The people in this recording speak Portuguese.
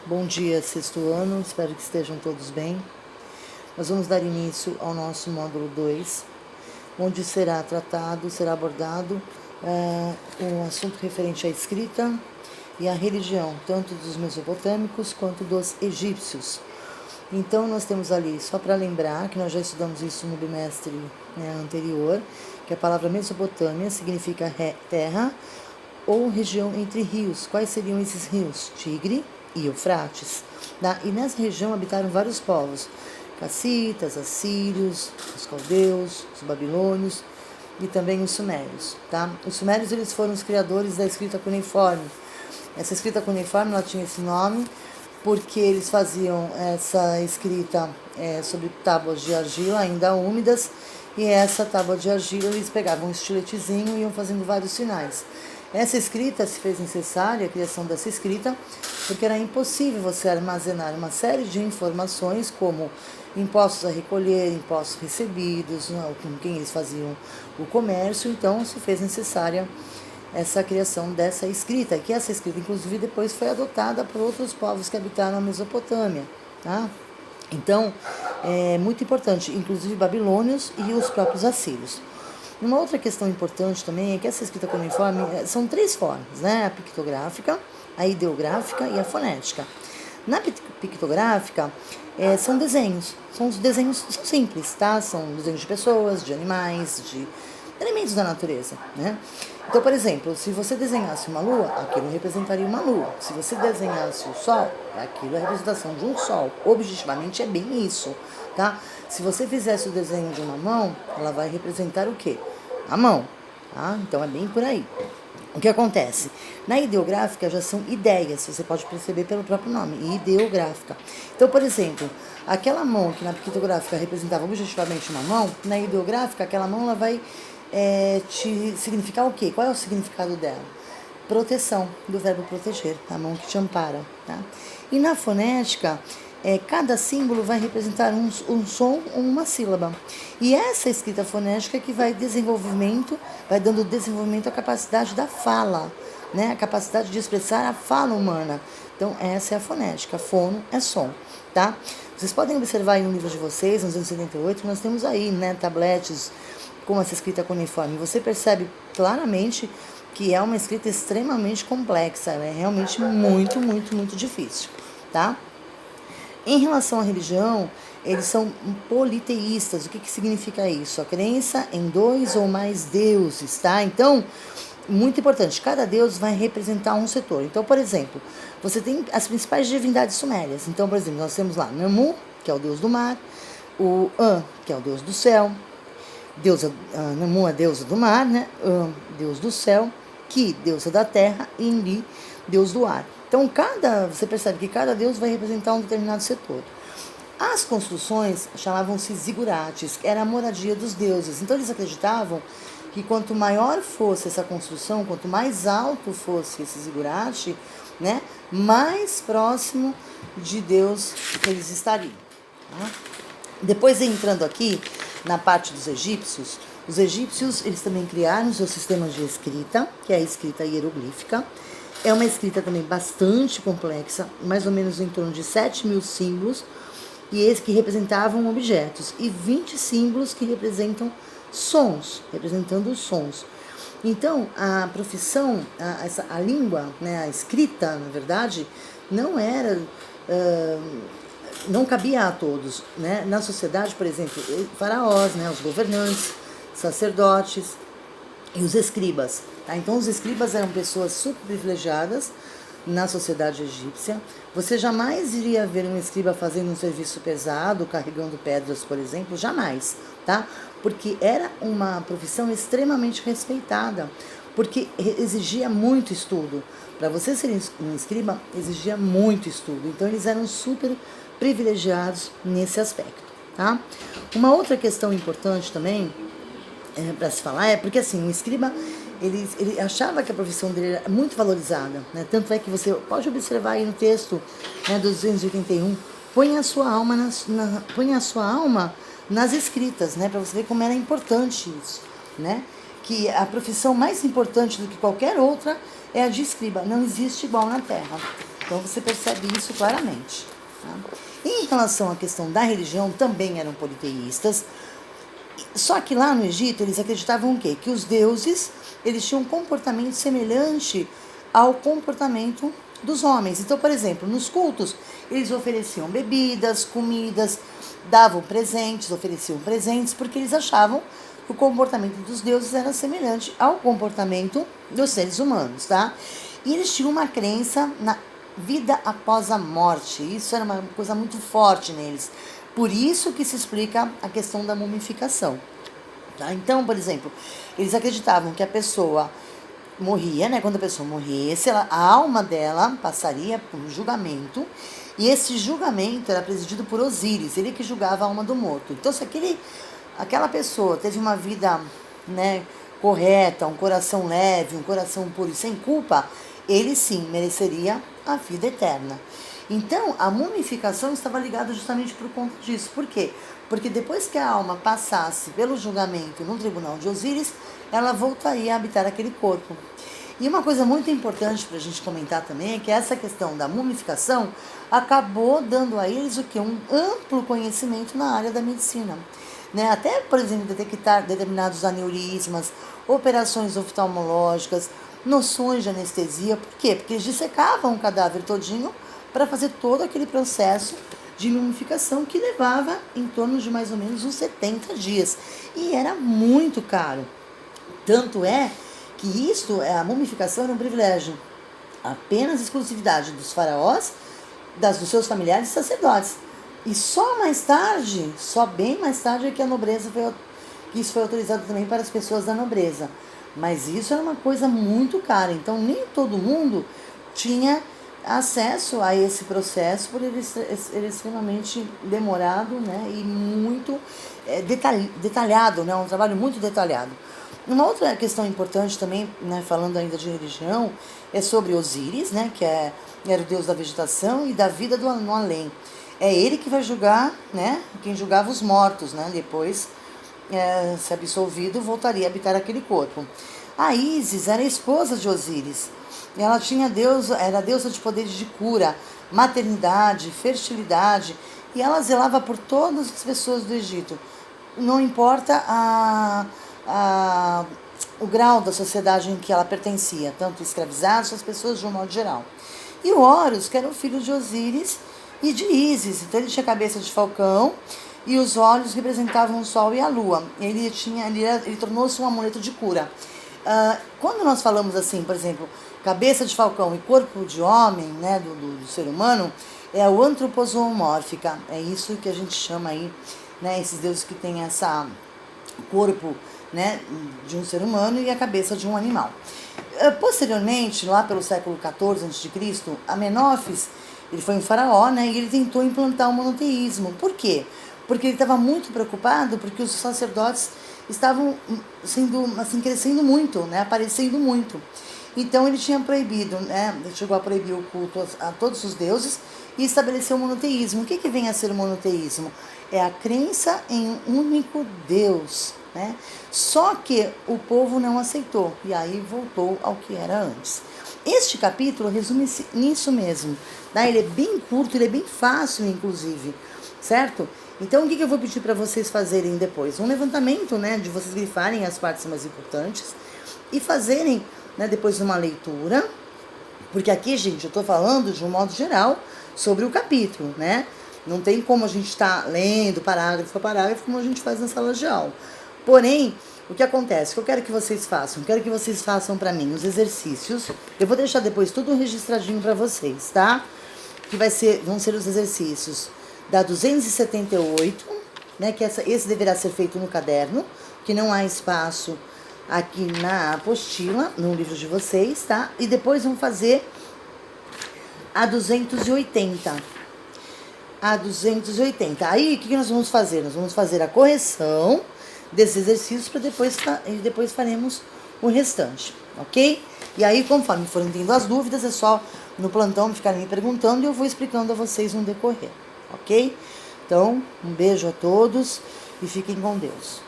Bom dia, sexto ano, espero que estejam todos bem. Nós vamos dar início ao nosso módulo 2, onde será abordado um assunto referente à escrita e à religião, tanto dos mesopotâmicos quanto dos egípcios. Então, nós temos ali, só para lembrar, que nós já estudamos isso no bimestre anterior, que a palavra Mesopotâmia significa terra ou região entre rios. Quais seriam esses rios? Tigre e Eufrates. E nessa região habitaram vários povos, cassitas, assírios, os caldeus, os babilônios e também os sumérios. Os sumérios eles foram os criadores da escrita cuneiforme. Essa escrita cuneiforme ela tinha esse nome porque eles faziam essa escrita sobre tábuas de argila ainda úmidas, e essa tábua de argila eles pegavam um estiletezinho e iam fazendo vários sinais. Essa escrita se fez necessária, a criação dessa escrita, porque era impossível você armazenar uma série de informações como impostos a recolher, impostos recebidos, com quem eles faziam o comércio. Então se fez necessária essa criação dessa escrita, que essa escrita inclusive depois foi adotada por outros povos que habitaram a Mesopotâmia. Então é muito importante, inclusive babilônios e os próprios assírios. Uma outra questão importante também é que essa escrita cuneiforme são três formas, a pictográfica, a ideográfica e a fonética. Na pictográfica são desenhos, são os desenhos simples, são desenhos de pessoas, de animais, de elementos da natureza, Então, por exemplo, se você desenhasse uma lua, aquilo representaria uma lua. Se você desenhasse o sol, aquilo é a representação de um sol. Objetivamente é bem isso, Se você fizesse o desenho de uma mão, ela vai representar o quê? A mão, Então é bem por aí. O que acontece? Na ideográfica já são ideias, você pode perceber pelo próprio nome, ideográfica. Então, por exemplo, aquela mão que na pictográfica representava objetivamente uma mão, na ideográfica aquela mão ela vai te significar o quê? Qual é o significado dela? Proteção, do verbo proteger, a mão que te ampara. E na fonética, cada símbolo vai representar um som ou uma sílaba. E essa escrita fonética que vai dando desenvolvimento à capacidade da fala, a capacidade de expressar a fala humana. Então, essa é a fonética. Fono é som, Vocês podem observar aí no livro de vocês, nos anos 78, nós temos aí, tabletes com essa escrita cuneiforme. Você percebe claramente que é uma escrita extremamente complexa, ela é realmente muito, muito, muito difícil, Em relação à religião, eles são politeístas. O que significa isso? A crença em 2 ou mais deuses, Então, muito importante, cada deus vai representar um setor. Então, por exemplo, você tem as principais divindades sumérias. Então, por exemplo, nós temos lá Namu, que é o deus do mar, o An, que é o deus do céu, Namu, a deusa do mar, deus do céu, Ki, deusa da terra, e Enli, deus do ar. Então, você percebe que cada deus vai representar um determinado setor. As construções chamavam-se zigurates, que era a moradia dos deuses. Então, eles acreditavam que quanto maior fosse essa construção, quanto mais alto fosse esse zigurate, mais próximo de Deus eles estariam. Depois, entrando aqui na parte dos egípcios, os egípcios eles também criaram seus sistemas de escrita, que é a escrita hieroglífica. É uma escrita também bastante complexa, mais ou menos em torno de 7.000 símbolos, e esses que representavam objetos, e 20 símbolos que representam sons, representando os sons. Então, a profissão, a língua, a escrita, na verdade, não cabia a todos. Na sociedade, por exemplo, faraós, os governantes, sacerdotes e os escribas. Então, os escribas eram pessoas super privilegiadas na sociedade egípcia. Você jamais iria ver um escriba fazendo um serviço pesado, carregando pedras, por exemplo, jamais, Porque era uma profissão extremamente respeitada, porque exigia muito estudo. Para você ser um escriba, exigia muito estudo. Então, eles eram super privilegiados nesse aspecto, Uma outra questão importante também para se falar é porque, assim, o escriba ele achava que a profissão dele era muito valorizada, Tanto é que você pode observar aí no texto, do 281, põe a sua alma nas escritas, para você ver como era importante isso, Que a profissão mais importante do que qualquer outra é a de escriba. Não existe igual na Terra. Então você percebe isso claramente. Tá? Em relação à questão da religião, também eram politeístas. Só que lá no Egito eles acreditavam o quê? Que os deuses eles tinham um comportamento semelhante ao comportamento dos homens. Então, por exemplo, nos cultos eles ofereciam bebidas, comidas, davam presentes, ofereciam presentes, porque eles achavam que o comportamento dos deuses era semelhante ao comportamento dos seres humanos, tá? E eles tinham uma crença na vida após a morte. Isso era uma coisa muito forte neles. Por isso que se explica a questão da mumificação. Tá? Então, por exemplo, eles acreditavam que a pessoa morria, né? Quando a pessoa morresse, a alma dela passaria por um julgamento. E esse julgamento era presidido por Osíris, ele que julgava a alma do morto. Então, se aquela pessoa teve uma vida, né, correta, um coração leve, um coração puro e sem culpa, ele sim mereceria a vida eterna. Então, a mumificação estava ligada justamente por conta disso. Por quê? Porque depois que a alma passasse pelo julgamento no tribunal de Osíris, ela voltaria a habitar aquele corpo. E uma coisa muito importante para a gente comentar também é que essa questão da mumificação acabou dando a eles o quê? Um amplo conhecimento na área da medicina. Né? Até, por exemplo, detectar determinados aneurismas, operações oftalmológicas, noções de anestesia. Por quê? Porque eles dissecavam o cadáver todinho para fazer todo aquele processo de mumificação que levava em torno de mais ou menos uns 70 dias. E era muito caro. Tanto é que a mumificação era um privilégio, apenas exclusividade dos faraós, dos seus familiares e sacerdotes. E só mais tarde, só bem mais tarde, é que a nobreza que isso foi autorizado também para as pessoas da nobreza. Mas isso era uma coisa muito cara, então nem todo mundo tinha acesso a esse processo, por ele ser extremamente demorado, né, e muito detalhado, né, um trabalho muito detalhado. Uma outra questão importante também, né, falando ainda de religião, é sobre Osíris, né, que era o deus da vegetação e da vida no além. É ele que vai julgar, né, quem julgava os mortos, né, depois, se absolvido, voltaria a habitar aquele corpo. A Ísis era a esposa de Osíris. Ela era deusa de poderes de cura, maternidade, fertilidade, e ela zelava por todas as pessoas do Egito. Não importa o grau da sociedade em que ela pertencia, tanto escravizados, as pessoas de um modo geral. E o Horus, que era o filho de Osíris e de Ísis, então ele tinha cabeça de falcão e os olhos representavam o sol e a lua. Ele tornou-se um amuleto de cura. Quando nós falamos assim, por exemplo, cabeça de falcão e corpo de homem, né, do ser humano, é o antropozoomórfica. É isso que a gente chama aí, né, esses deuses que têm esse corpo, né, de um ser humano e a cabeça de um animal. Posteriormente, lá pelo século XIV a.C., Amenófis, ele foi um faraó, né, e ele tentou implantar o monoteísmo. Por quê? Porque ele estava muito preocupado porque os sacerdotes estavam crescendo muito, né, aparecendo muito. Então ele tinha proibido, né, chegou a proibir o culto a todos os deuses e estabeleceu o monoteísmo. O que vem a ser o monoteísmo? É a crença em um único Deus, né? Só que o povo não aceitou e aí voltou ao que era antes. Este capítulo resume-se nisso mesmo, né? Ele é bem curto, ele é bem fácil, inclusive, certo? Então, o que eu vou pedir para vocês fazerem depois? Um levantamento, né, de vocês grifarem as partes mais importantes e fazerem, né, depois uma leitura, porque aqui, gente, eu estou falando de um modo geral sobre o capítulo, né? Não tem como a gente estar lendo parágrafo a parágrafo como a gente faz na sala de aula. Porém, o que acontece? O que eu quero que vocês façam? Quero que vocês façam para mim os exercícios. Eu vou deixar depois tudo registradinho para vocês, tá? Que vão ser os exercícios da 278, né? Que esse deverá ser feito no caderno, que não há espaço aqui na apostila, no livro de vocês, tá? E depois vão fazer a 280. A 280. Aí, o que nós vamos fazer? Nós vamos fazer a correção desses exercícios para depois faremos o restante, ok? E aí, conforme forem tendo as dúvidas, é só no plantão ficarem me perguntando e eu vou explicando a vocês no decorrer, ok? Então, um beijo a todos e fiquem com Deus.